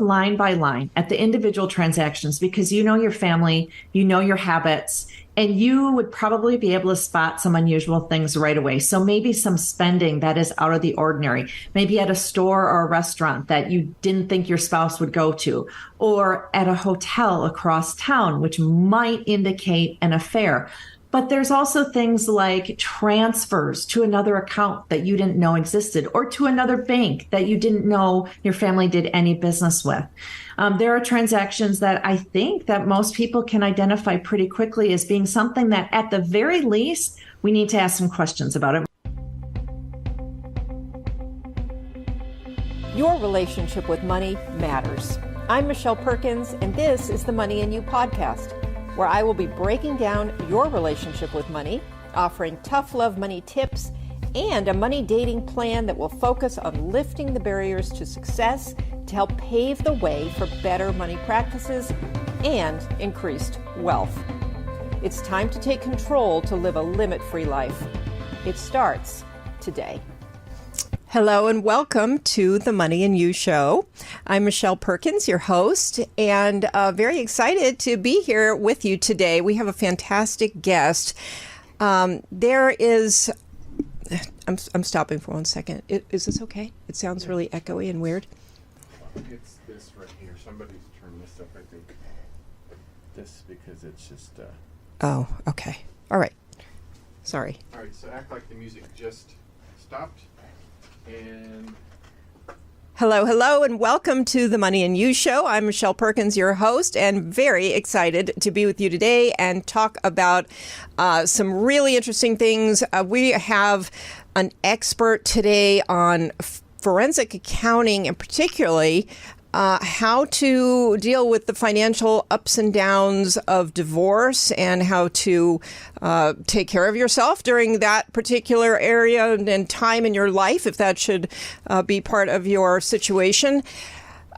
line by line at the individual transactions because you know your family, you know your habits, and you would probably be able to spot some unusual things right away. So maybe some spending that is out of the ordinary, maybe at a store or a restaurant that you didn't think your spouse would go to, or at a hotel across town, which might indicate an affair. But there's also things like transfers to another account that you didn't know existed, or to another bank that you didn't know your family did any business with. There are transactions that I think that most people can identify pretty quickly as being something that, at the very least, we need to ask some questions about it. Your relationship with money matters. I'm Michelle Perkins, and this is the Money and You podcast, where I will be breaking down your relationship with money, offering tough love money tips, and a money dating plan that will focus on lifting the barriers to success to help pave the way for better money practices and increased wealth. It's time to take control to live a limit-free life. It starts today. Hello and welcome to the Money and You Show. I'm Michelle Perkins, your host, and very excited to be here with you today. We have a fantastic guest. There is, I'm stopping for 1 second. Is this okay? It sounds really echoey and weird. It's this right here. Somebody's turned this up, I think. This, because it's just... Oh, okay. All right. Sorry. All right, so act like the music just stopped. And Hello, and welcome to the Money and You Show. I'm Michelle Perkins, your host, and very excited to be with you today and talk about some really interesting things. We have an expert today on forensic accounting, and particularly how to deal with the financial ups and downs of divorce and how to take care of yourself during that particular area and time in your life, if that should be part of your situation.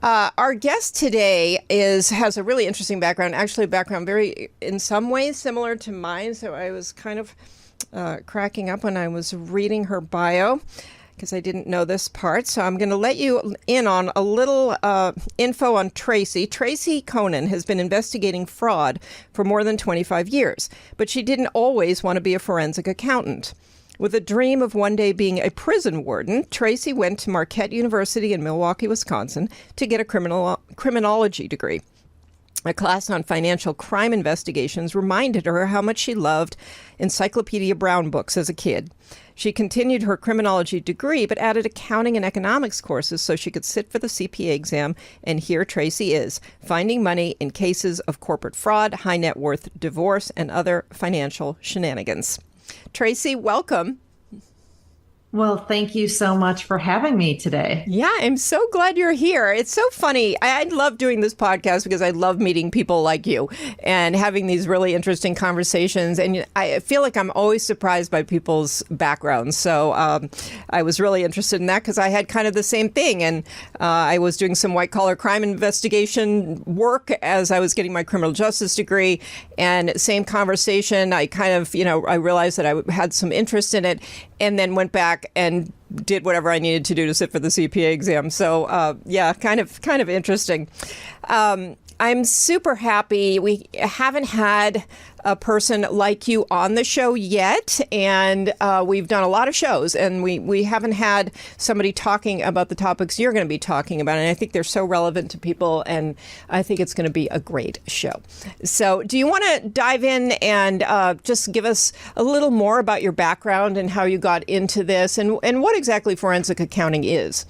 Our guest today has a really interesting background, actually a background very, in some ways, similar to mine. So I was kind of cracking up when I was reading her bio, because I didn't know this part. So I'm going to let you in on a little info on Tracy. Tracy Coenen has been investigating fraud for more than 25 years, but she didn't always want to be a forensic accountant. With a dream of one day being a prison warden, Tracy went to Marquette University in Milwaukee, Wisconsin, to get a criminology degree. A class on financial crime investigations reminded her how much she loved Encyclopedia Brown books as a kid. She continued her criminology degree, but added accounting and economics courses so she could sit for the CPA exam. And here Tracy is, finding money in cases of corporate fraud, high net worth divorce, and other financial shenanigans. Tracy, welcome. Well, thank you so much for having me today. Yeah, I'm so glad you're here. It's so funny. I love doing this podcast because I love meeting people like you and having these really interesting conversations. And I feel like I'm always surprised by people's backgrounds. So I was really interested in that because I had kind of the same thing. And I was doing some white collar crime investigation work as I was getting my criminal justice degree. And same conversation, I kind of, I realized that I had some interest in it, and then went back and did whatever I needed to do to sit for the CPA exam. So, yeah, kind of interesting. I'm super happy. We haven't had a person like you on the show yet, and we've done a lot of shows, and we haven't had somebody talking about the topics you're going to be talking about, and I think they're so relevant to people, and I think it's going to be a great show. So do you want to dive in and just give us a little more about your background and how you got into this, and what exactly forensic accounting is?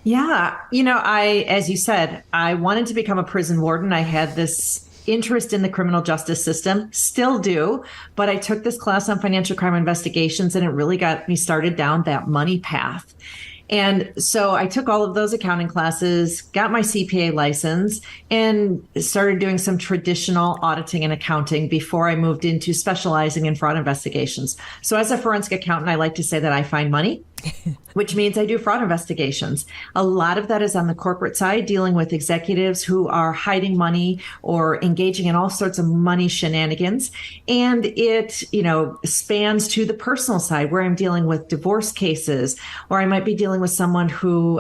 Yeah, as you said, I wanted to become a prison warden. I had this interest in the criminal justice system, still do, but I took this class on financial crime investigations, and it really got me started down that money path. And so I took all of those accounting classes, got my CPA license, and started doing some traditional auditing and accounting before I moved into specializing in fraud investigations. So as a forensic accountant, I like to say that I find money which means I do fraud investigations. A lot of that is on the corporate side, dealing with executives who are hiding money or engaging in all sorts of money shenanigans. And it, spans to the personal side where I'm dealing with divorce cases, or I might be dealing with someone who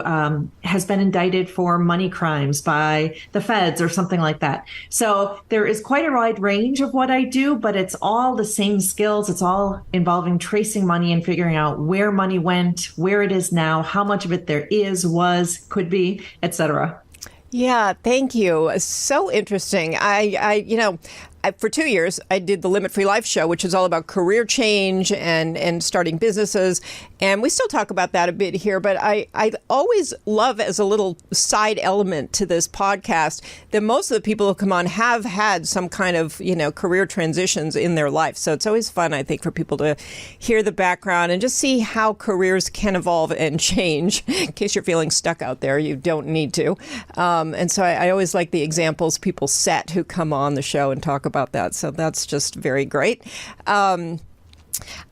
has been indicted for money crimes by the feds or something like that. So there is quite a wide range of what I do, but it's all the same skills. It's all involving tracing money and figuring out where money went, where it is now, how much of it there is, was, could be, etc. Yeah, thank you. So interesting. For 2 years, I did the Limit Free Life show, which is all about career change and starting businesses. And we still talk about that a bit here. But I always love, as a little side element to this podcast, that most of the people who come on have had some kind of, career transitions in their life. So it's always fun, I think, for people to hear the background and just see how careers can evolve and change. In case you're feeling stuck out there, you don't need to. And so I always like the examples people set who come on the show and talk about that. So that's just very great. I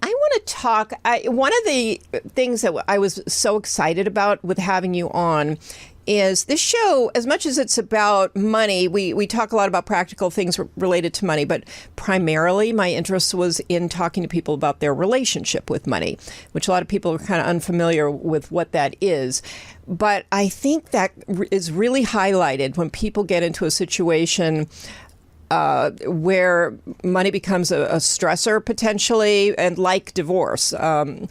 want to talk. One of the things that I was so excited about with having you on is this show, as much as it's about money, we talk a lot about practical things related to money, but primarily my interest was in talking to people about their relationship with money, which a lot of people are kind of unfamiliar with what that is. But I think that is really highlighted when people get into a situation where money becomes a stressor potentially, and like divorce. Of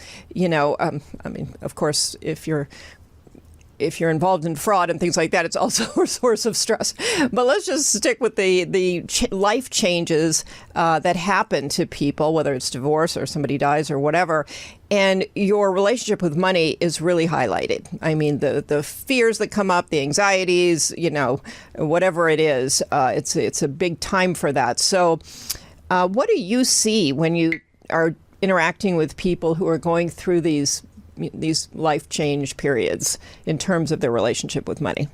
course, if you're involved in fraud and things like that, it's also a source of stress. But let's just stick with the life changes that happen to people, whether it's divorce or somebody dies or whatever. And your relationship with money is really highlighted. I mean, the fears that come up, the anxieties, whatever it is, it's a big time for that. So what do you see when you are interacting with people who are going through these life change periods in terms of their relationship with money?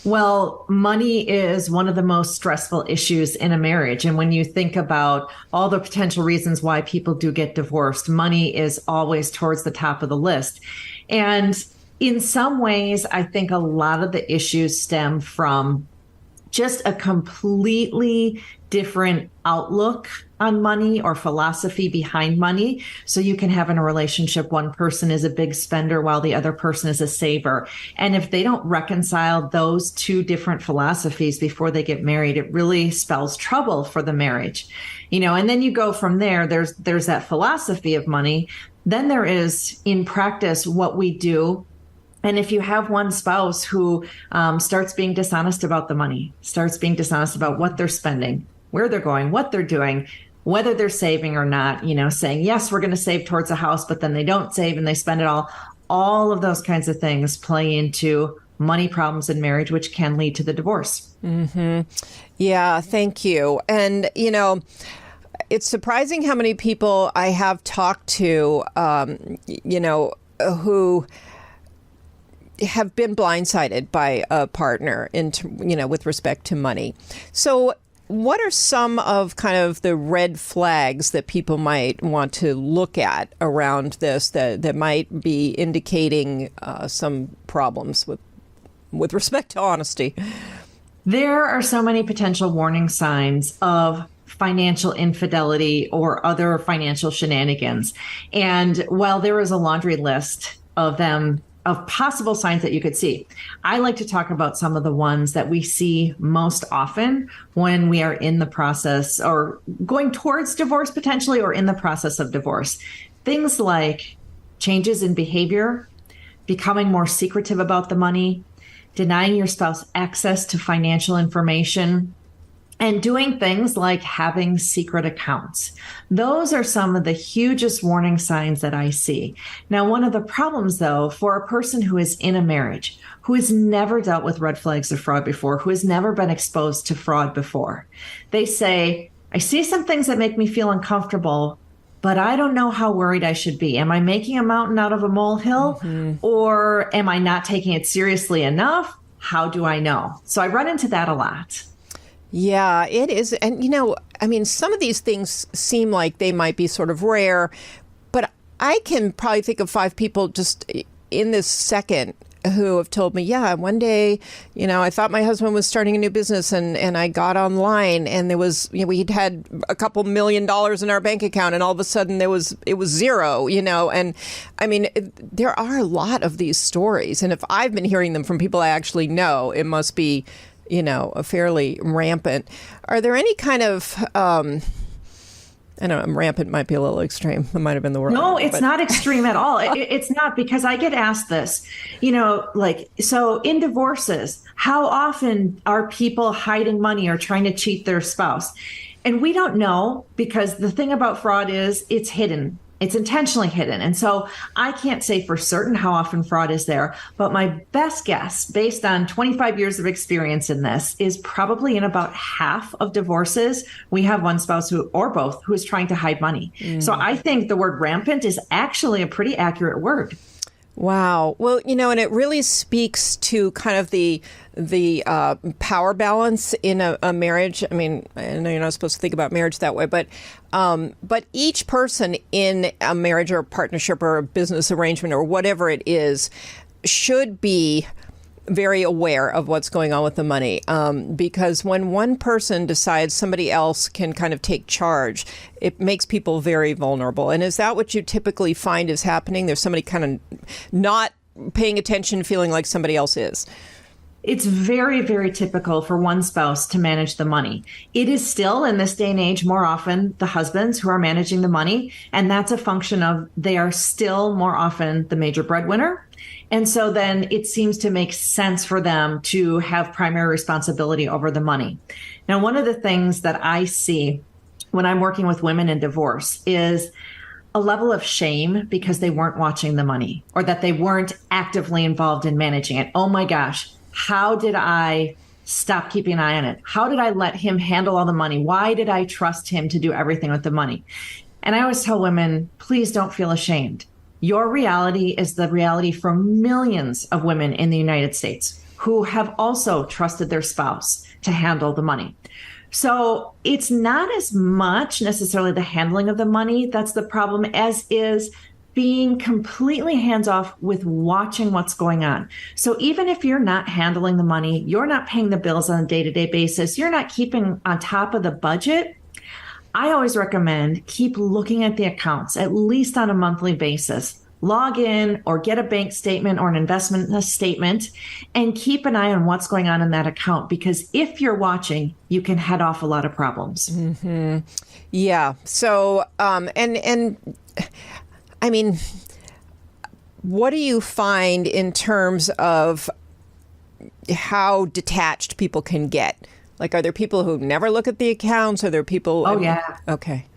Well, money is one of the most stressful issues in a marriage. And when you think about all the potential reasons why people do get divorced, money is always towards the top of the list. And in some ways, I think a lot of the issues stem from just a completely different outlook on money or philosophy behind money. So you can have in a relationship, one person is a big spender while the other person is a saver. And if they don't reconcile those two different philosophies before they get married, it really spells trouble for the marriage. And then you go from there, there's that philosophy of money. Then there is, in practice, what we do. And if you have one spouse who starts being dishonest about the money, starts being dishonest about what they're spending, where they're going, what they're doing, whether they're saving or not, saying, yes, we're going to save towards a house, but then they don't save and they spend it all of those kinds of things play into money problems in marriage, which can lead to the divorce. Mm-hmm. Yeah, thank you. And, it's surprising how many people I have talked to, who have been blindsided by a partner with respect to money. So what are some of kind of the red flags that people might want to look at around this that might be indicating some problems with respect to honesty? There are so many potential warning signs of financial infidelity or other financial shenanigans. And while there is a laundry list of them, of possible signs that you could see, I like to talk about some of the ones that we see most often when we are in the process or going towards divorce potentially, or in the process of divorce. Things like changes in behavior, becoming more secretive about the money, denying your spouse access to financial information, and doing things like having secret accounts. Those are some of the hugest warning signs that I see. Now, one of the problems, though, for a person who is in a marriage, who has never dealt with red flags of fraud before, who has never been exposed to fraud before, they say, I see some things that make me feel uncomfortable, but I don't know how worried I should be. Am I making a mountain out of a molehill? Mm-hmm. Or am I not taking it seriously enough? How do I know? So I run into that a lot. Yeah, it is. And, some of these things seem like they might be sort of rare, but I can probably think of 5 people just in this second who have told me, yeah, one day, I thought my husband was starting a new business and I got online and there was, we'd had a couple $1 million in our bank account and all of a sudden it was zero, and I mean, there are a lot of these stories. And if I've been hearing them from people I actually know, it must be, a fairly rampant. Are there any kind of, I don't know, rampant might be a little extreme. That might have been the word. No, it's not extreme at all. It's not, because I get asked this, so in divorces, how often are people hiding money or trying to cheat their spouse? And we don't know, because the thing about fraud is it's hidden. It's intentionally hidden. And so I can't say for certain how often fraud is there, but my best guess, based on 25 years of experience in this, is probably in about half of divorces, we have one spouse or both who is trying to hide money. So I think the word rampant is actually a pretty accurate word. Wow. Well, and it really speaks to kind of the power balance in a marriage. I mean, I know you're not supposed to think about marriage that way, but each person in a marriage or a partnership or a business arrangement or whatever it is should be very aware of what's going on with the money, because when one person decides somebody else can kind of take charge, it makes people very vulnerable. And is that what you typically find is happening? There's somebody kind of not paying attention, feeling like somebody else is. It's very, very typical for one spouse to manage the money. It is still, in this day and age, more often the husbands who are managing the money. And that's a function of they are still more often the major breadwinner. And so then it seems to make sense for them to have primary responsibility over the money. Now, one of the things that I see when I'm working with women in divorce is a level of shame because they weren't watching the money or that they weren't actively involved in managing it. Oh my gosh, how did I stop keeping an eye on it? How did I let him handle all the money? Why did I trust him to do everything with the money? And I always tell women, please don't feel ashamed. Your reality is the reality for millions of women in the United States who have also trusted their spouse to handle the money. So it's not as much necessarily the handling of the money that's the problem as is being completely hands off with watching what's going on. So even if you're not handling the money, you're not paying the bills on a day-to-day basis, you're not keeping on top of the budget, I always recommend keep looking at the accounts, at least on a monthly basis. Log in or get a bank statement or an investment statement and keep an eye on what's going on in that account. Because if you're watching, you can head off a lot of problems. Mm-hmm. Yeah. So, and I mean, what do you find in terms of how detached people can get? Like, are there people who never look at the accounts? Are there people? Oh, yeah. Okay.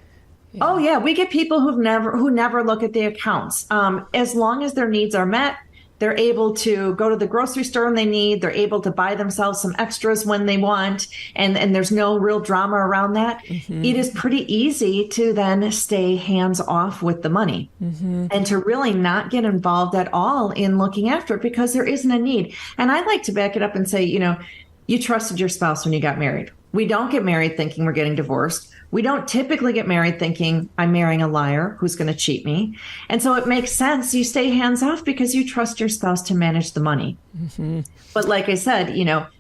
Yeah. Oh, yeah. We get people who never look at the accounts. As long as their needs are met, they're able to go to the grocery store when they need. They're able to buy themselves some extras when they want. And there's no real drama around that. Mm-hmm. It is pretty easy to then stay hands off with the money and to really not get involved at all in looking after it because there isn't a need. And I like to back it up and say, you trusted your spouse when you got married. We don't get married thinking we're getting divorced. We don't typically get married thinking I'm marrying a liar who's going to cheat me. And so it makes sense. You stay hands off because you trust your spouse to manage the money. Mm-hmm. But like I said,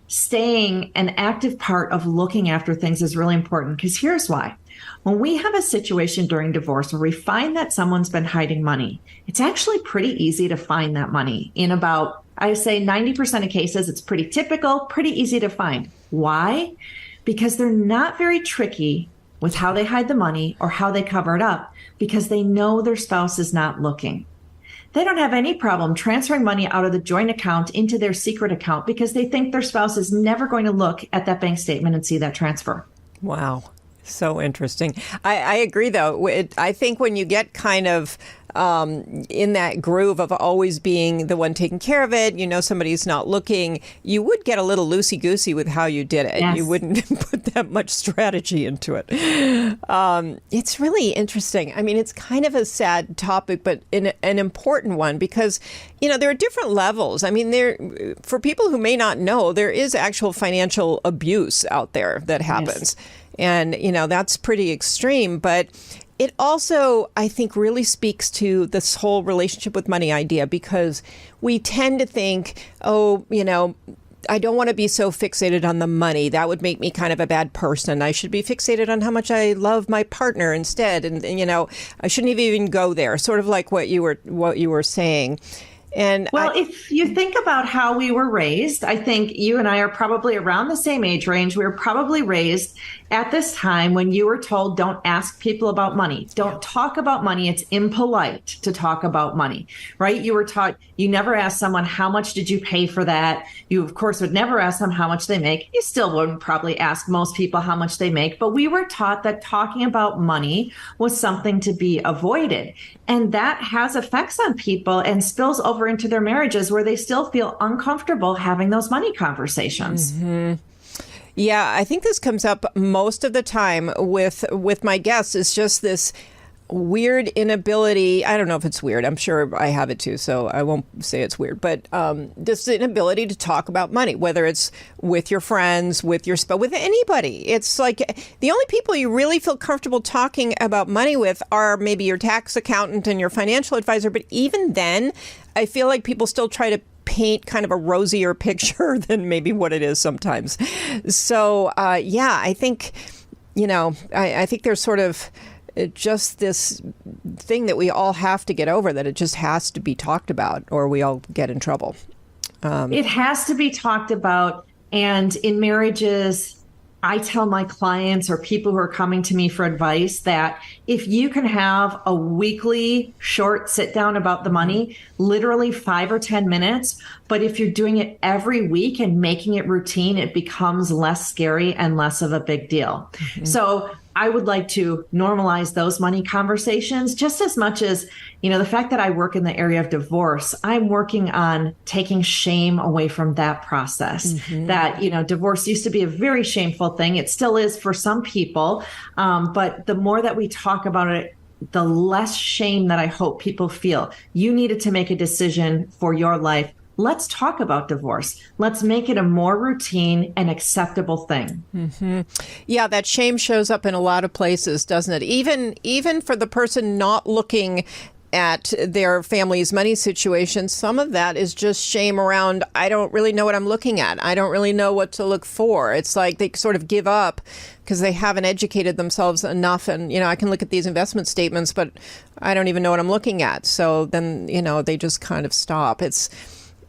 staying an active part of looking after things is really important because here's why. When we have a situation during divorce where we find that someone's been hiding money, it's actually pretty easy to find that money in about, I say 90% of cases. It's pretty typical, pretty easy to find. Why? Because they're not very tricky with how they hide the money or how they cover it up because they know their spouse is not looking. They don't have any problem transferring money out of the joint account into their secret account because they think their spouse is never going to look at that bank statement and see that transfer. Wow. So interesting. I agree, though. I think when you get kind of in that groove of always being the one taking care of it, somebody's not looking, you would get a little loosey-goosey with how you did it. Yes. You wouldn't put that much strategy into it. It's really interesting. I mean, it's kind of a sad topic, but an important one because, there are different levels. I mean, for people who may not know, there is actual financial abuse out there that happens. Yes. And, that's pretty extreme. But it also, I think, really speaks to this whole relationship with money idea, because we tend to think, oh, I don't want to be so fixated on the money. That would make me kind of a bad person. I should be fixated on how much I love my partner instead. And I shouldn't even go there. Sort of like what you were saying. And if you think about how we were raised, I think you and I are probably around the same age range. We were probably raised at this time when you were told, don't ask people about money. Don't talk about money. It's impolite to talk about money, right? You were taught you never ask someone, how much did you pay for that? You, of course, would never ask them how much they make. You still wouldn't probably ask most people how much they make. But we were taught that talking about money was something to be avoided. And that has effects on people and spills over into their marriages where they still feel uncomfortable having those money conversations. Mm-hmm. Yeah, I think this comes up most of the time with my guests. It's just this weird inability. I don't know if it's weird. I'm sure I have it too, so I won't say it's weird. But this inability to talk about money, whether it's with your friends, with your spouse, with anybody. It's like the only people you really feel comfortable talking about money with are maybe your tax accountant and your financial advisor. But even then, I feel like people still try to paint kind of a rosier picture than maybe what it is sometimes. So, I think, I think there's sort of just this thing that we all have to get over, that it just has to be talked about or we all get in trouble. It has to be talked about. And in marriages, I tell my clients or people who are coming to me for advice that if you can have a weekly short sit down about the money, literally 5 or 10 minutes, but if you're doing it every week and making it routine, it becomes less scary and less of a big deal. Mm-hmm. So I would like to normalize those money conversations just as much as, the fact that I work in the area of divorce, I'm working on taking shame away from that process. Mm-hmm. That, divorce used to be a very shameful thing. It still is for some people. But the more that we talk about it, the less shame that I hope people feel. You needed to make a decision for your life. Let's talk about divorce. Let's make it a more routine and acceptable thing. Mm-hmm. Yeah, that shame shows up in a lot of places, doesn't it? Even for the person not looking at their family's money situation, some of that is just shame around, I don't really know what I'm looking at. I don't really know what to look for. It's like they sort of give up because they haven't educated themselves enough. And, I can look at these investment statements, but I don't even know what I'm looking at. So then, they just kind of stop.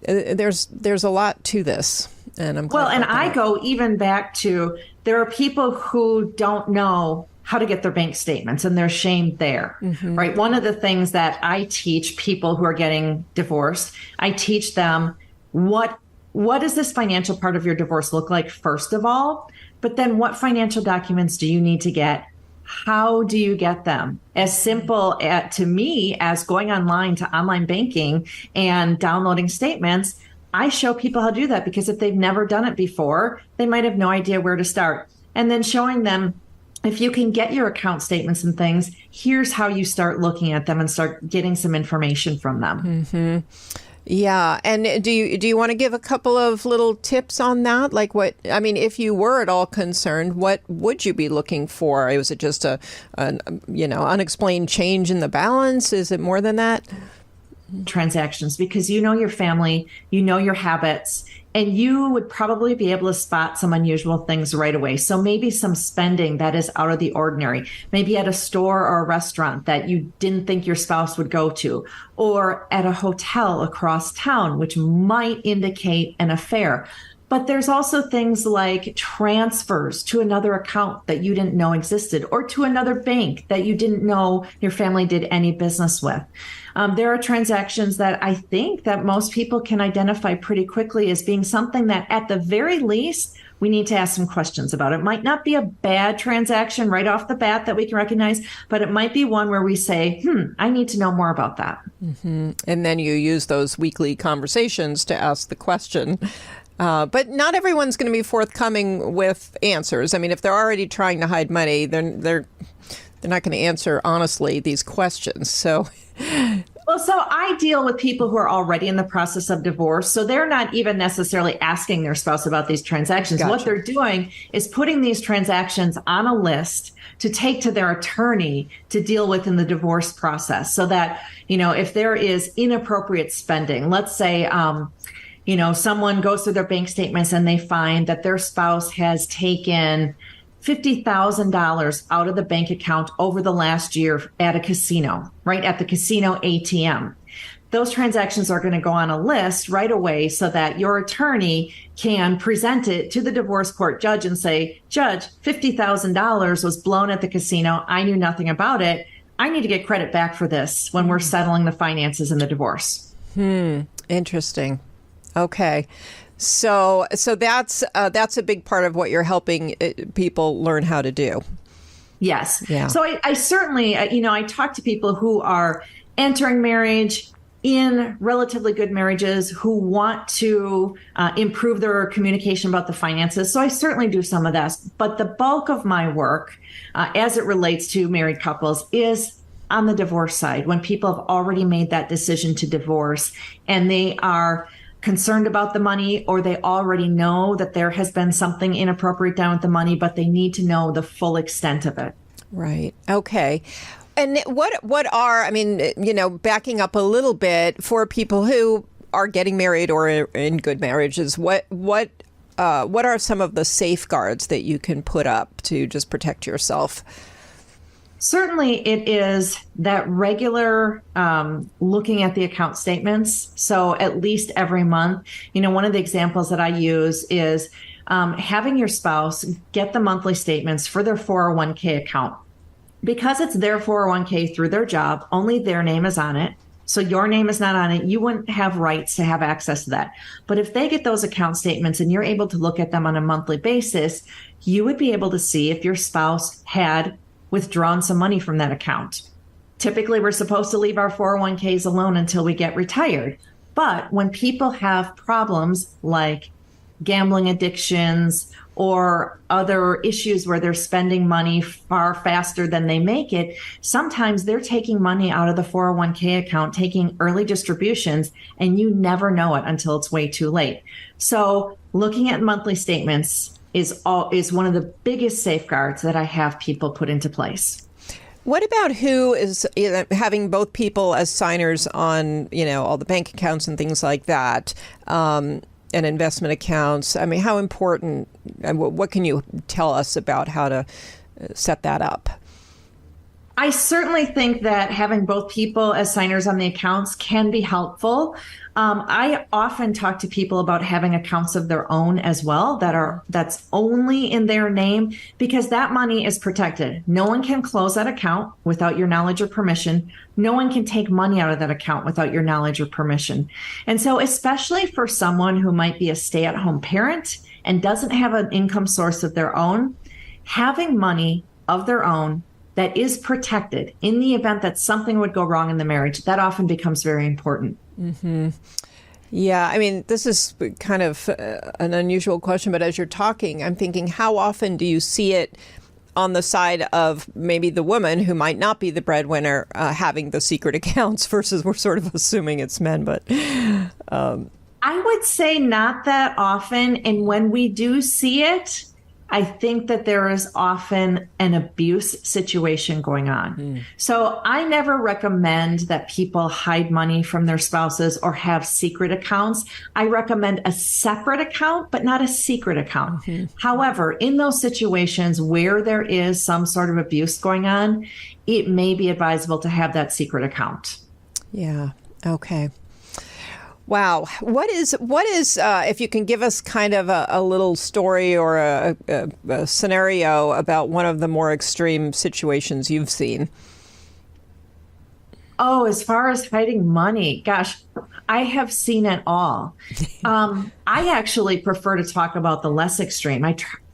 There's a lot to this, and I'm glad. Well, and I go even back to there are people who don't know how to get their bank statements, and there's shame there, mm-hmm. right? One of the things that I teach people who are getting divorced, I teach them what does this financial part of your divorce look like, first of all, but then what financial documents do you need to get? How do you get them? As simple to me as going online to online banking and downloading statements. I show people how to do that because if they've never done it before, they might have no idea where to start. And then showing them, if you can get your account statements and things, here's how you start looking at them and start getting some information from them. Mm-hmm. Yeah. And do you want to give a couple of little tips on that? Like if you were at all concerned, what would you be looking for? Was it just an unexplained change in the balance? Is it more than that? Transactions, because you know your family, you know your habits, and you would probably be able to spot some unusual things right away. So maybe some spending that is out of the ordinary, maybe at a store or a restaurant that you didn't think your spouse would go to, or at a hotel across town, which might indicate an affair. But there's also things like transfers to another account that you didn't know existed, or to another bank that you didn't know your family did any business with. There are transactions that I think that most people can identify pretty quickly as being something that at the very least, we need to ask some questions about. It might not be a bad transaction right off the bat that we can recognize, but it might be one where we say, I need to know more about that. Mm-hmm. And then you use those weekly conversations to ask the question. But not everyone's going to be forthcoming with answers. I mean, if they're already trying to hide money, they're not going to answer honestly these questions. So, well, Well, so I deal with people who are already in the process of divorce. So they're not even necessarily asking their spouse about these transactions. Gotcha. What they're doing is putting these transactions on a list to take to their attorney to deal with in the divorce process, so that, if there is inappropriate spending, let's say, someone goes through their bank statements and they find that their spouse has taken $50,000 out of the bank account over the last year at a casino, right at the casino ATM. Those transactions are going to go on a list right away so that your attorney can present it to the divorce court judge and say, Judge, $50,000 was blown at the casino. I knew nothing about it. I need to get credit back for this when we're settling the finances in the divorce. Interesting. Okay. So that's a big part of what you're helping people learn how to do. Yes. Yeah. So I certainly, I talk to people who are entering marriage, in relatively good marriages, who want to improve their communication about the finances. So I certainly do some of that. But the bulk of my work, as it relates to married couples, is on the divorce side, when people have already made that decision to divorce and they are concerned about the money, or they already know that there has been something inappropriate done with the money, but they need to know the full extent of it. Right. Okay. And what are, backing up a little bit, for people who are getting married or in good marriages, what are some of the safeguards that you can put up to just protect yourself? Certainly, it is that regular looking at the account statements. So at least every month, one of the examples that I use is having your spouse get the monthly statements for their 401k account. Because it's their 401k through their job, only their name is on it. So your name is not on it. You wouldn't have rights to have access to that. But if they get those account statements and you're able to look at them on a monthly basis, you would be able to see if your spouse had withdrawn some money from that account. Typically, we're supposed to leave our 401ks alone until we get retired. But when people have problems like gambling addictions or other issues where they're spending money far faster than they make it, sometimes they're taking money out of the 401k account, taking early distributions, and you never know it until it's way too late. So looking at monthly statements is one of the biggest safeguards that I have people put into place. What about who is having both people as signers on, all the bank accounts and things like that, and investment accounts? I mean, how important, and what can you tell us about how to set that up? I certainly think that having both people as signers on the accounts can be helpful. I often talk to people about having accounts of their own as well that's only in their name, because that money is protected. No one can close that account without your knowledge or permission. No one can take money out of that account without your knowledge or permission. And so especially for someone who might be a stay-at-home parent and doesn't have an income source of their own, having money of their own that is protected in the event that something would go wrong in the marriage, that often becomes very important. Mm-hmm. Yeah, I mean, this is kind of an unusual question, but as you're talking, I'm thinking, how often do you see it on the side of maybe the woman who might not be the breadwinner having the secret accounts versus we're sort of assuming it's men, but... I would say not that often. And when we do see it, I think that there is often an abuse situation going on. So I never recommend that people hide money from their spouses or have secret accounts. I recommend a separate account, but not a secret account. However, in those situations where there is some sort of abuse going on, it may be advisable to have that secret account. Yeah. Okay. Wow. What is if you can give us kind of a little story or a scenario about one of the more extreme situations you've seen? Oh, as far as hiding money, gosh, I have seen it all. I actually prefer to talk about the less extreme.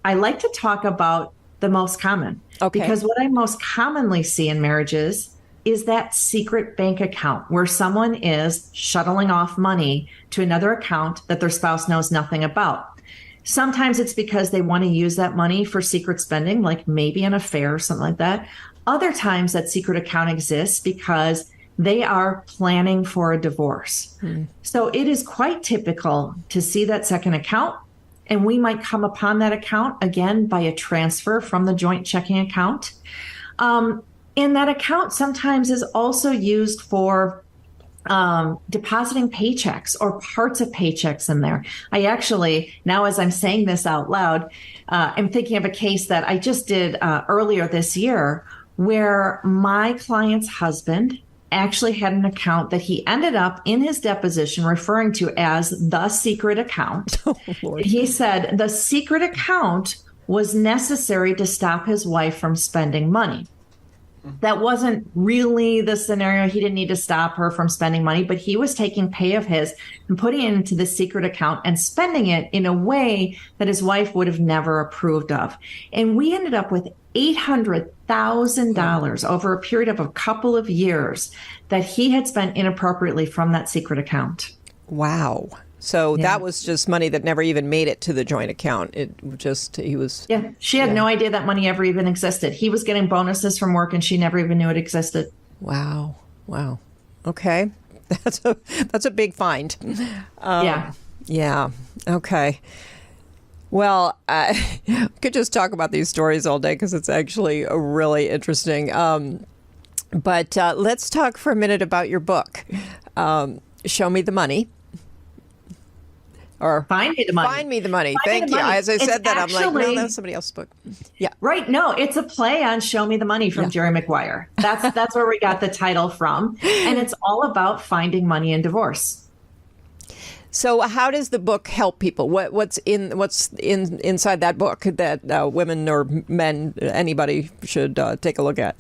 I like to talk about the most common. Okay. Because what I most commonly see in marriages is that secret bank account where someone is shuttling off money to another account that their spouse knows nothing about. Sometimes it's because they want to use that money for secret spending, like maybe an affair or something like that. Other times that secret account exists because they are planning for a divorce. So it is quite typical to see that second account, and we might come upon that account again by a transfer from the joint checking account. And that account sometimes is also used for depositing paychecks or parts of paychecks in there. I actually, now as I'm saying this out loud, I'm thinking of a case that I just did earlier this year where my client's husband actually had an account that he ended up in his deposition referring to as the secret account. Oh, Lord. He said the secret account was necessary to stop his wife from spending money. That wasn't really the scenario. He didn't need to stop her from spending money, but he was taking pay of his and putting it into the secret account and spending it in a way that his wife would have never approved of. And we ended up with $800,000 over a period of a couple of years that he had spent inappropriately from that secret account. Wow. So that was just money that never even made it to the joint account. She had no idea that money ever even existed. He was getting bonuses from work and she never even knew it existed. Wow. Okay. That's a big find. Yeah. Okay. Well, I could just talk about these stories all day because it's actually really interesting. But let's talk for a minute about your book, Show Me the Money. Or Find Me the Money. Find Me the Money. Thank you. As I said that, I'm like, no, that's somebody else's book. Yeah. Right. No, it's a play on Show Me the Money from Jerry Maguire. That's where we got the title from. And it's all about finding money in divorce. So how does the book help people? What's inside that book that women or men, anybody should take a look at?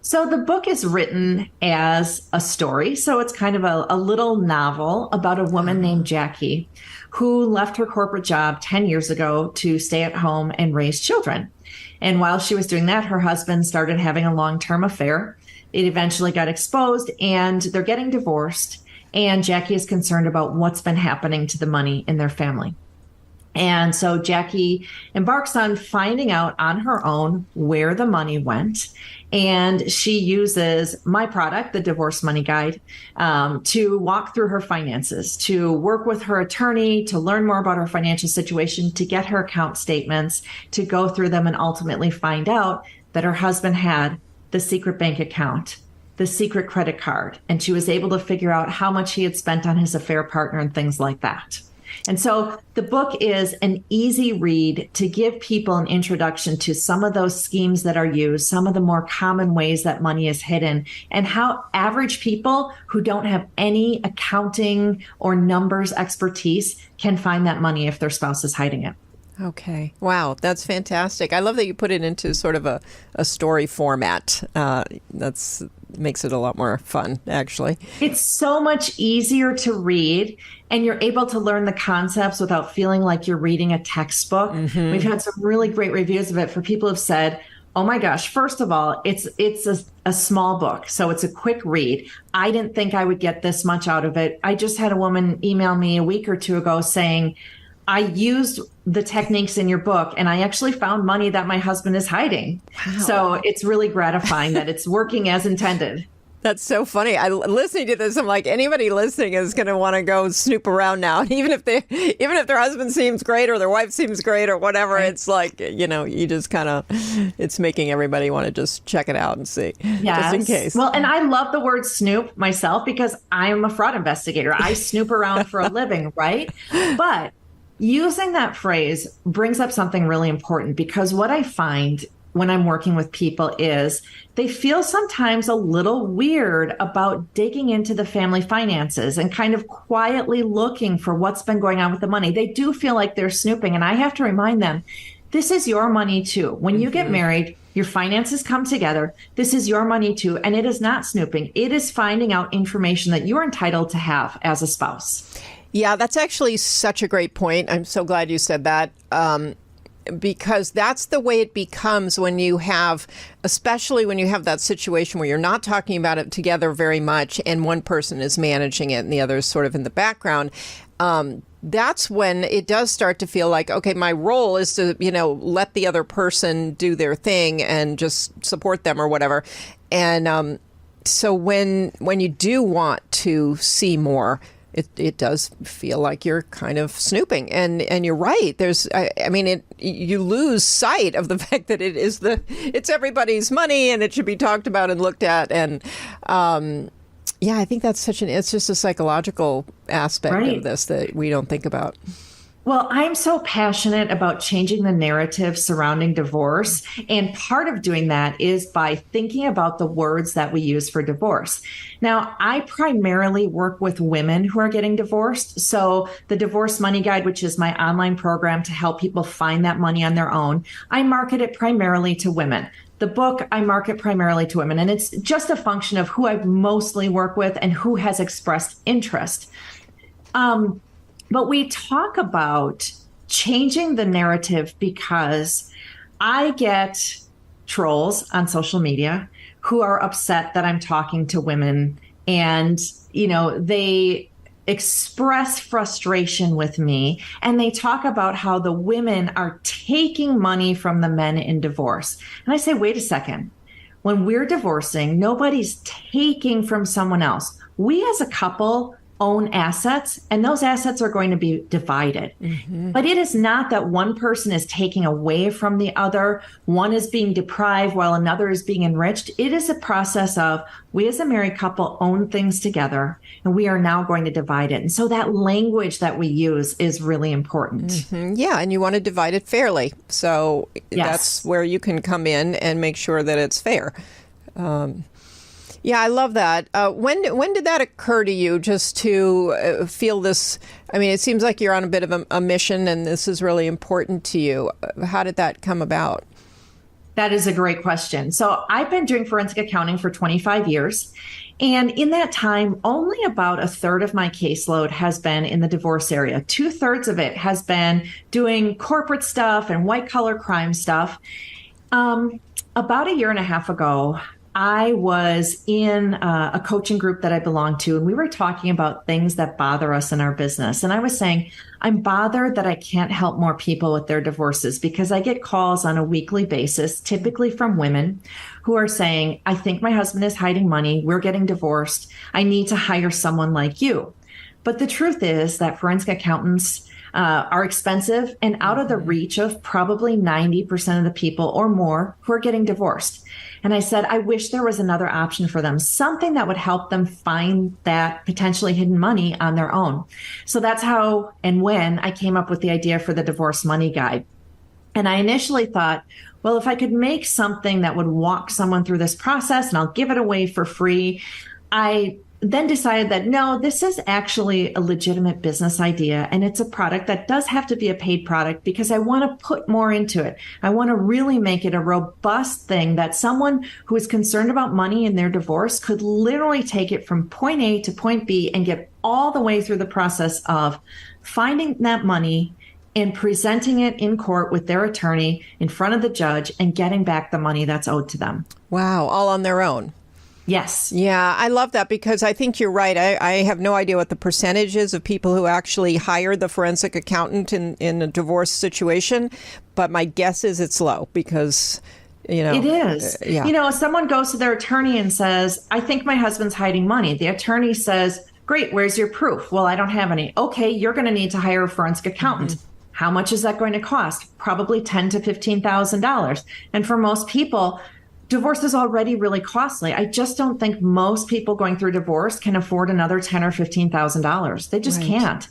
So the book is written as a story. So it's kind of a little novel about a woman named Jackie who left her corporate job 10 years ago to stay at home and raise children. And while she was doing that, her husband started having a long-term affair. It eventually got exposed and they're getting divorced. And Jackie is concerned about what's been happening to the money in their family. And so Jackie embarks on finding out on her own where the money went. And she uses my product, the Divorce Money Guide, to walk through her finances, to work with her attorney, to learn more about her financial situation, to get her account statements, to go through them and ultimately find out that her husband had the secret bank account, the secret credit card, and she was able to figure out how much he had spent on his affair partner and things like that. And so the book is an easy read to give people an introduction to some of those schemes that are used, some of the more common ways that money is hidden, and how average people who don't have any accounting or numbers expertise can find that money if their spouse is hiding it. Okay. Wow. That's fantastic. I love that you put it into sort of a story format. That's makes it a lot more fun, actually. It's so much easier to read, and you're able to learn the concepts without feeling like you're reading a textbook. Mm-hmm. We've had some really great reviews of it for people who've said, oh my gosh, first of all, it's a small book, so it's a quick read. I didn't think I would get this much out of it. I just had a woman email me a week or two ago saying, I used the techniques in your book and I actually found money that my husband is hiding. Wow. So it's really gratifying that it's working as intended. That's so funny. Listening to this, I'm like, anybody listening is going to want to go snoop around now. Even if their husband seems great or their wife seems great or whatever, right. It's like, you just kind of, it's making everybody want to just check it out and see, just in case. Well, and I love the word snoop myself because I'm a fraud investigator. I snoop around for a living, right? But using that phrase brings up something really important because what I find when I'm working with people is they feel sometimes a little weird about digging into the family finances and kind of quietly looking for what's been going on with the money. They do feel like they're snooping. And I have to remind them, this is your money too. When you get married, your finances come together. This is your money too. And it is not snooping. It is finding out information that you're entitled to have as a spouse. Yeah, that's actually such a great point. I'm so glad you said that. Because that's the way it becomes when you have, especially when you have that situation where you're not talking about it together very much and one person is managing it and the other is sort of in the background. That's when it does start to feel like, okay, my role is to, let the other person do their thing and just support them or whatever. And So when you do want to see more, it does feel like you're kind of snooping, and you're right. You lose sight of the fact that it's everybody's money and it should be talked about and looked at. And I think that's it's just a psychological aspect of this that we don't think about. Well, I'm so passionate about changing the narrative surrounding divorce. And part of doing that is by thinking about the words that we use for divorce. Now, I primarily work with women who are getting divorced. So the Divorce Money Guide, which is my online program to help people find that money on their own, I market it primarily to women. The book, I market primarily to women. And it's just a function of who I mostly work with and who has expressed interest. But we talk about changing the narrative because I get trolls on social media who are upset that I'm talking to women, and, they express frustration with me, and they talk about how the women are taking money from the men in divorce. And I say, wait a second. When we're divorcing, nobody's taking from someone else. We as a couple own assets, and those assets are going to be divided. Mm-hmm. But it is not that one person is taking away from the other, one is being deprived while another is being enriched. It is a process of we as a married couple own things together, and we are now going to divide it. And so that language that we use is really important. Mm-hmm. Yeah, and you want to divide it fairly. So That's where you can come in and make sure that it's fair. Yeah, I love that. When did that occur to you, just to feel this? I mean, it seems like you're on a bit of a mission, and this is really important to you. How did that come about? That is a great question. So I've been doing forensic accounting for 25 years. And in that time, only about a third of my caseload has been in the divorce area. 2/3 of it has been doing corporate stuff and white collar crime stuff. About a year and a half ago, I was in a coaching group that I belong to, and we were talking about things that bother us in our business. And I was saying, I'm bothered that I can't help more people with their divorces because I get calls on a weekly basis, typically from women who are saying, I think my husband is hiding money. We're getting divorced. I need to hire someone like you. But the truth is that forensic accountants are expensive and out of the reach of probably 90% of the people or more who are getting divorced. And I said, I wish there was another option for them, something that would help them find that potentially hidden money on their own. So that's how and when I came up with the idea for the Divorce Money Guide. And I initially thought, well, if I could make something that would walk someone through this process and I'll give it away for free, I then decided that no, this is actually a legitimate business idea. And it's a product that does have to be a paid product because I want to put more into it. I want to really make it a robust thing that someone who is concerned about money in their divorce could literally take it from point A to point B and get all the way through the process of finding that money and presenting it in court with their attorney in front of the judge and getting back the money that's owed to them. Wow, all on their own. Yes. Yeah, I love that because I think you're right. I have no idea what the percentage is of people who actually hire the forensic accountant in a divorce situation, but my guess is it's low because, It is. If someone goes to their attorney and says, I think my husband's hiding money, the attorney says, great, where's your proof? Well, I don't have any. Okay, you're going to need to hire a forensic accountant. Mm-hmm. How much is that going to cost? Probably $10,000 to $15,000. And for most people, divorce is already really costly. I just don't think most people going through divorce can afford another $10,000 or $15,000. They just can't.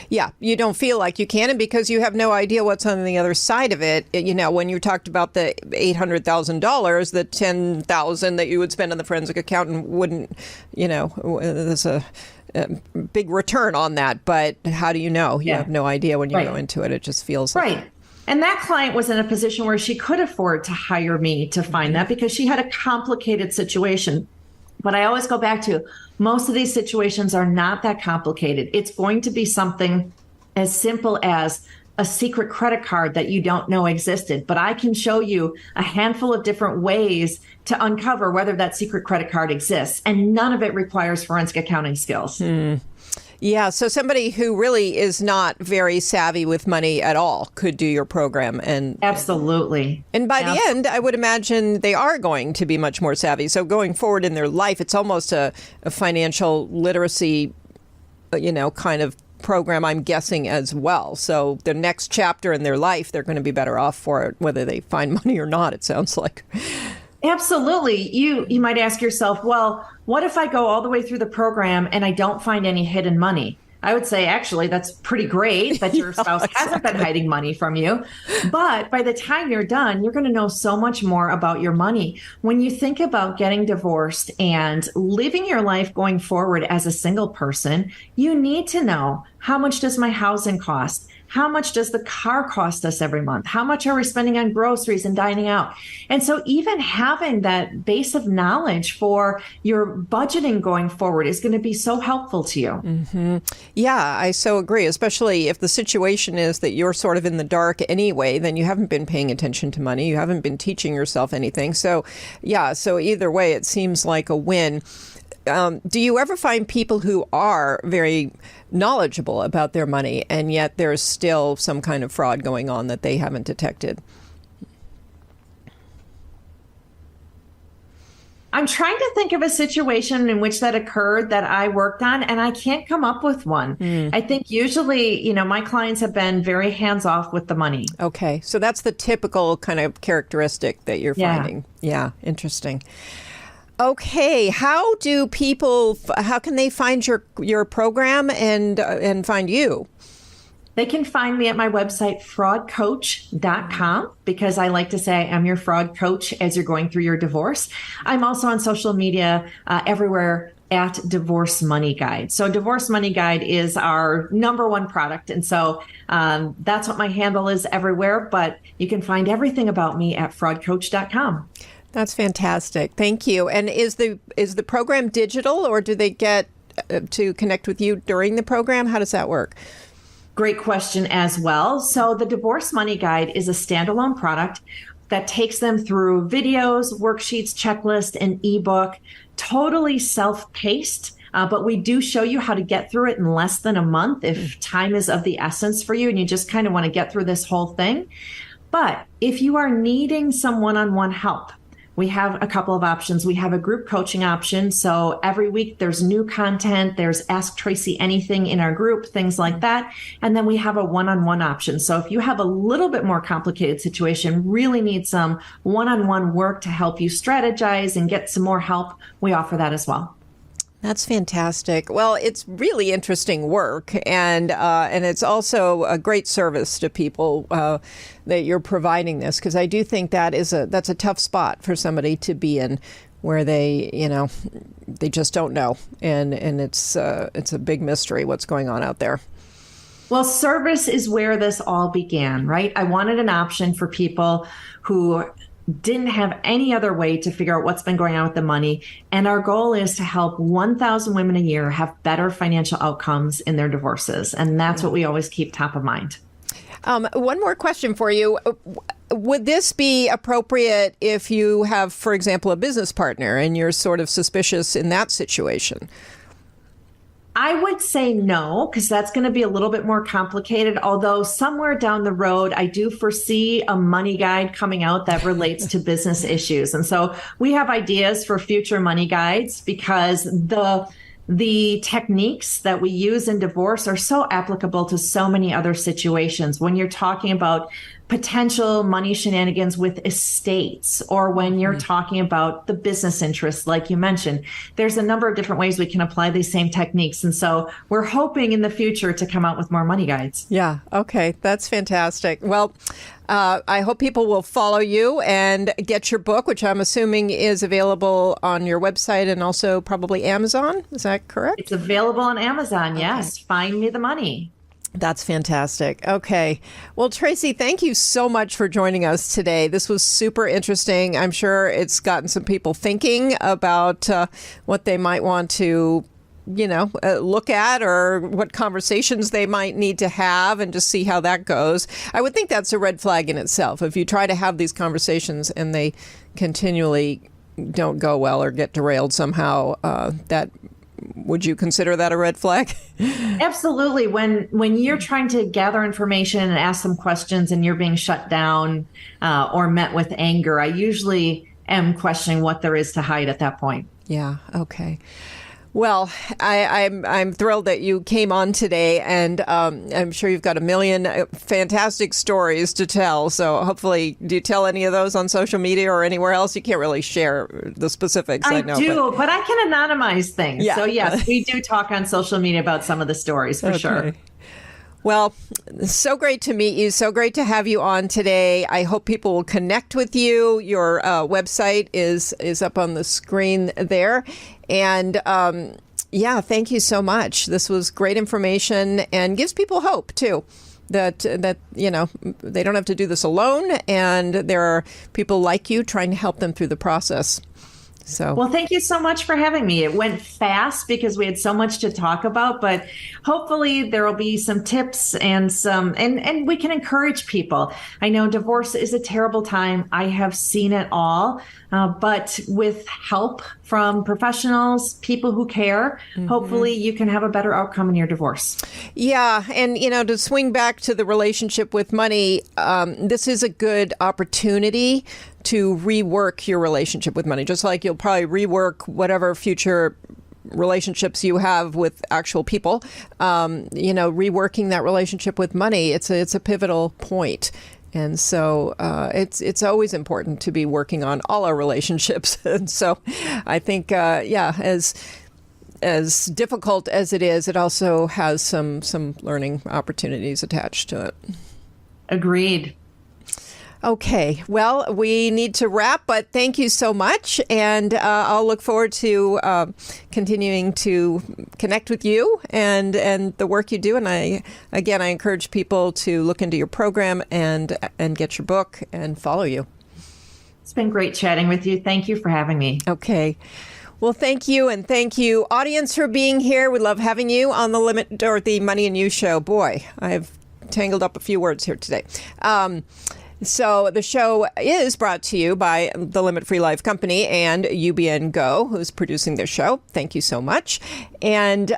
Yeah, you don't feel like you can, and because you have no idea what's on the other side of it. When you talked about the $800,000, the $10,000 that you would spend on the forensic accountant wouldn't, there's a big return on that. But how do you know? You have no idea when you go into it. It just feels like And that client was in a position where she could afford to hire me to find that because she had a complicated situation. But I always go back to most of these situations are not that complicated. It's going to be something as simple as a secret credit card that you don't know existed. But I can show you a handful of different ways to uncover whether that secret credit card exists. And none of it requires forensic accounting skills. Yeah, so somebody who really is not very savvy with money at all could do your program. Absolutely. And by the end, I would imagine they are going to be much more savvy. So going forward in their life, it's almost a financial literacy, kind of program, I'm guessing, as well. So the next chapter in their life, they're going to be better off for it, whether they find money or not, it sounds like. Absolutely. You might ask yourself, well, what if I go all the way through the program and I don't find any hidden money? I would say, actually, that's pretty great that your spouse hasn't been hiding money from you. But by the time you're done, you're going to know so much more about your money. When you think about getting divorced and living your life going forward as a single person, you need to know, how much does my housing cost? How much does the car cost us every month? How much are we spending on groceries and dining out? And so even having that base of knowledge for your budgeting going forward is going to be so helpful to you. Mm-hmm. Yeah, I so agree, especially if the situation is that you're sort of in the dark anyway, then you haven't been paying attention to money. You haven't been teaching yourself anything. So either way, it seems like a win. Do you ever find people who are very knowledgeable about their money and yet there's still some kind of fraud going on that they haven't detected? I'm trying to think of a situation in which that occurred that I worked on, and I can't come up with one. I think usually, my clients have been very hands-off with the money. Okay. So that's the typical kind of characteristic that you're finding. Yeah. Interesting. Okay, how can they find your program and find you? They can find me at my website, fraudcoach.com, because I like to say I'm your fraud coach as you're going through your divorce. I'm also on social media everywhere at Divorce Money Guide. So Divorce Money Guide is our number one product. And so that's what my handle is everywhere. But you can find everything about me at fraudcoach.com. That's fantastic. Thank you. And is the program digital, or do they get to connect with you during the program? How does that work? Great question as well. So the Divorce Money Guide is a standalone product that takes them through videos, worksheets, checklist, and ebook, totally self-paced. But we do show you how to get through it in less than a month if time is of the essence for you and you just kind of want to get through this whole thing. But if you are needing some one-on-one help, we have a couple of options. We have a group coaching option. So every week there's new content. There's Ask Tracy Anything in our group, things like that. And then we have a one-on-one option. So if you have a little bit more complicated situation, really need some one-on-one work to help you strategize and get some more help, we offer that as well. That's fantastic. Well, it's really interesting work, and it's also a great service to people that you're providing this, because I do think that's a tough spot for somebody to be in, where they just don't know, and it's a big mystery what's going on out there. Well, service is where this all began, right? I wanted an option for people who didn't have any other way to figure out what's been going on with the money. And our goal is to help 1,000 women a year have better financial outcomes in their divorces. And that's what we always keep top of mind. One more question for you. Would this be appropriate if you have, for example, a business partner and you're sort of suspicious in that situation? I would say no, because that's going to be a little bit more complicated. Although somewhere down the road, I do foresee a money guide coming out that relates to business issues. And so we have ideas for future money guides, because the techniques that we use in divorce are so applicable to so many other situations. When you're talking about potential money shenanigans with estates, or when you're talking about the business interests, like you mentioned, there's a number of different ways we can apply these same techniques. And so we're hoping in the future to come out with more money guides. Yeah. Okay. That's fantastic. Well, I hope people will follow you and get your book, which I'm assuming is available on your website and also probably Amazon. Is that correct? It's available on Amazon. Yes. Find Me the Money. That's fantastic. Okay. Well, Tracy, thank you so much for joining us today. This was super interesting. I'm sure it's gotten some people thinking about what they might want to, look at, or what conversations they might need to have, and just see how that goes. I would think that's a red flag in itself. If you try to have these conversations and they continually don't go well or get derailed somehow, that would you consider that a red flag? Absolutely. When you're trying to gather information and ask some questions and you're being shut down or met with anger, I usually am questioning what there is to hide at that point. Yeah. Okay. Well, I'm thrilled that you came on today, and I'm sure you've got a million fantastic stories to tell. So hopefully, do you tell any of those on social media or anywhere else? You can't really share the specifics. I know, but I can anonymize things. Yeah. So yes, we do talk on social media about some of the stories for sure. Well, so great to meet you. So great to have you on today. I hope people will connect with you. Your website is up on the screen there. And yeah, thank you so much. This was great information and gives people hope, too, that you know, they don't have to do this alone. And there are people like you trying to help them through the process. So, well, thank you so much for having me. It went fast because we had so much to talk about, but hopefully there will be some tips and and we can encourage people. I know divorce is a terrible time. I have seen it all, but with help from professionals, people who care, hopefully you can have a better outcome in your divorce. Yeah. And, you know, to swing back to the relationship with money, this is a good opportunity to rework your relationship with money, just like you'll probably rework whatever future relationships you have with actual people. You know, reworking that relationship with money, it's a pivotal point. And so it's always important to be working on all our relationships. And so I think, as difficult as it is, it also has some learning opportunities attached to it. Agreed. Okay, well, we need to wrap, but thank you so much. And I'll look forward to continuing to connect with you and the work you do. And I encourage people to look into your program and get your book and follow you. It's been great chatting with you. Thank you for having me. Okay. Well, thank you. And thank you, audience, for being here. We love having you on the Money and You show. Boy, I've tangled up a few words here today. So the show is brought to you by the Limit Free Life Company and UBN Go, who's producing this show. Thank you so much. And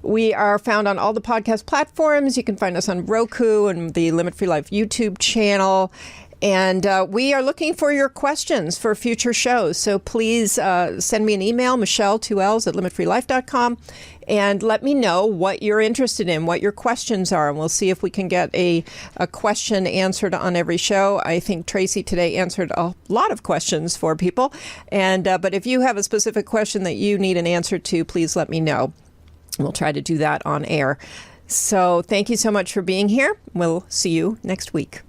we are found on all the podcast platforms. You can find us on Roku and the Limit Free Life YouTube channel. And we are looking for your questions for future shows. So please send me an email, Michelle, 2 L's, at limitfreelife.com, and let me know what you're interested in, what your questions are. And we'll see if we can get a question answered on every show. I think Tracy today answered a lot of questions for people. And but if you have a specific question that you need an answer to, please let me know. We'll try to do that on air. So thank you so much for being here. We'll see you next week.